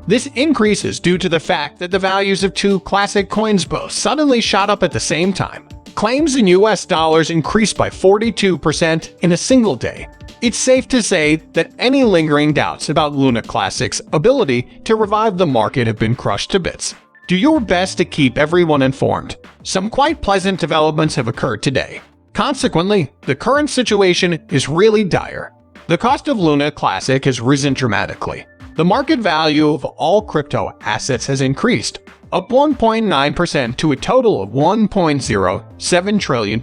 This increase is due to the fact that the values of two classic coins both suddenly shot up at the same time. Claims in US dollars increased by 42% in a single day. It's safe to say that any lingering doubts about Luna Classic's ability to revive the market have been crushed to bits. Do your best to keep everyone informed. Some quite pleasant developments have occurred today. Consequently, the current situation is really dire. The cost of Luna Classic has risen dramatically. The market value of all crypto assets has increased, up 1.9% to a total of $1.07 trillion.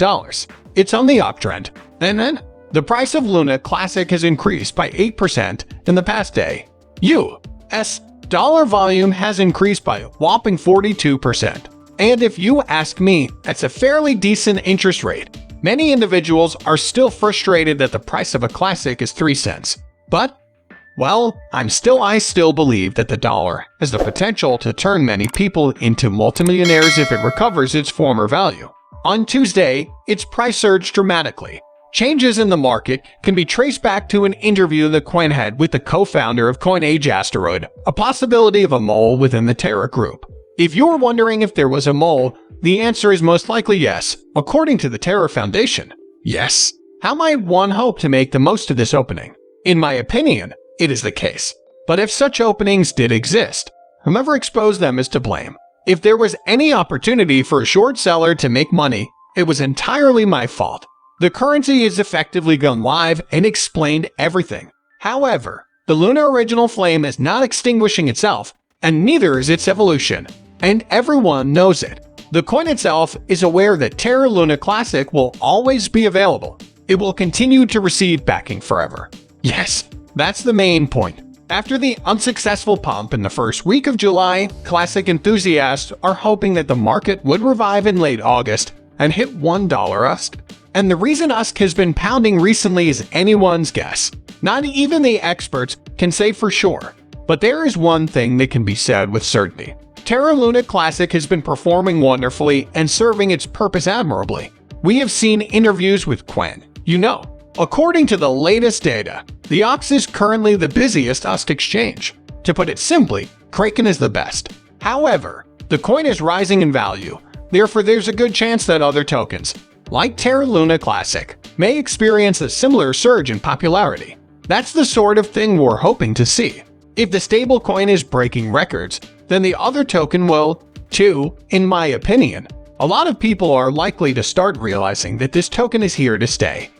It's on the uptrend. And then, the price of Luna Classic has increased by 8% in the past day. US dollar volume has increased by a whopping 42%. And if you ask me, that's a fairly decent interest rate. Many individuals are still frustrated that the price of a classic is 3 cents. But, well, I still believe that the dollar has the potential to turn many people into multimillionaires if it recovers its former value. On Tuesday, its price surged dramatically. Changes in the market can be traced back to an interview the coin had with the co-founder of CoinAge Asteroid, a possibility of a mole within the Terra group. If you're wondering if there was a mole, the answer is most likely yes, according to the Terra Foundation. Yes. How might one hope to make the most of this opening? In my opinion, it is the case. But if such openings did exist, whomever exposed them is to blame. If there was any opportunity for a short seller to make money, it was entirely my fault. The currency is effectively gone live and explained everything. However, the Luna original flame is not extinguishing itself, and neither is its evolution. And everyone knows it. The coin itself is aware that Terra Luna Classic will always be available. It will continue to receive backing forever. Yes, that's the main point. After the unsuccessful pump in the first week of July, Classic enthusiasts are hoping that the market would revive in late August and hit $1 USD. And the reason USC has been pounding recently is anyone's guess. Not even the experts can say for sure. But there is one thing that can be said with certainty. Terra Luna Classic has been performing wonderfully and serving its purpose admirably. We have seen interviews with Quen. According to the latest data, the OX is currently the busiest Ustc exchange. To put it simply, Kraken is the best. However, the coin is rising in value. Therefore, there's a good chance that other tokens, like Terra Luna Classic, may experience a similar surge in popularity. That's the sort of thing we're hoping to see. If the stablecoin is breaking records, then the other token will, too, in my opinion. A lot of people are likely to start realizing that this token is here to stay.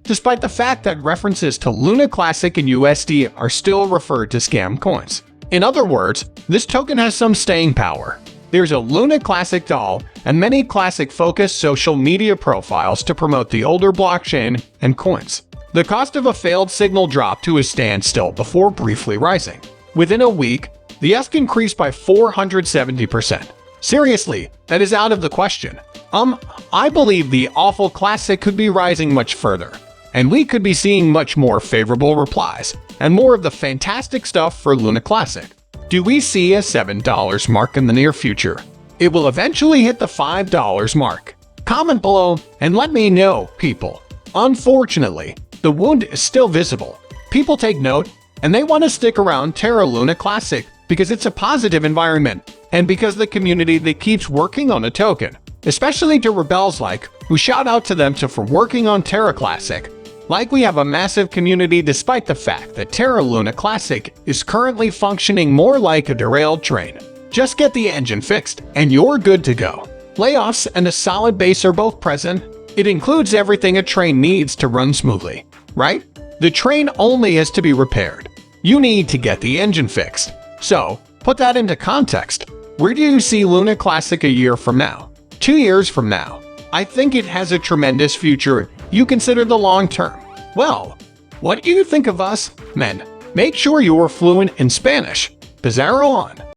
Despite the fact that references to Luna Classic and USD are still referred to scam coins. In other words, this token has some staying power. There's a Luna Classic doll and many Classic-focused social media profiles to promote the older blockchain and coins. The cost of a failed signal dropped to a standstill before briefly rising. Within a week, the USC increased by 470%. Seriously, that is out of the question. I believe the awful Classic could be rising much further, and we could be seeing much more favorable replies and more of the fantastic stuff for Luna Classic. Do we see a $7 mark in the near future? It will eventually hit the $5 mark. Comment below and let me know, people. Unfortunately, the wound is still visible. People take note, and they want to stick around Terra Luna Classic because it's a positive environment, and because the community that keeps working on a token, especially to rebels like, who shout out to them for working on Terra Classic. Like we have a massive community despite the fact that Terra Luna Classic is currently functioning more like a derailed train. Just get the engine fixed, and you're good to go. Layoffs and a solid base are both present. It includes everything a train needs to run smoothly, right? The train only has to be repaired. You need to get the engine fixed. So, put that into context. Where do you see Luna Classic a year from now? 2 years from now? I think it has a tremendous future. You consider the long term. Well, what do you think of us, men? Make sure you are fluent in Spanish. Pizarro on.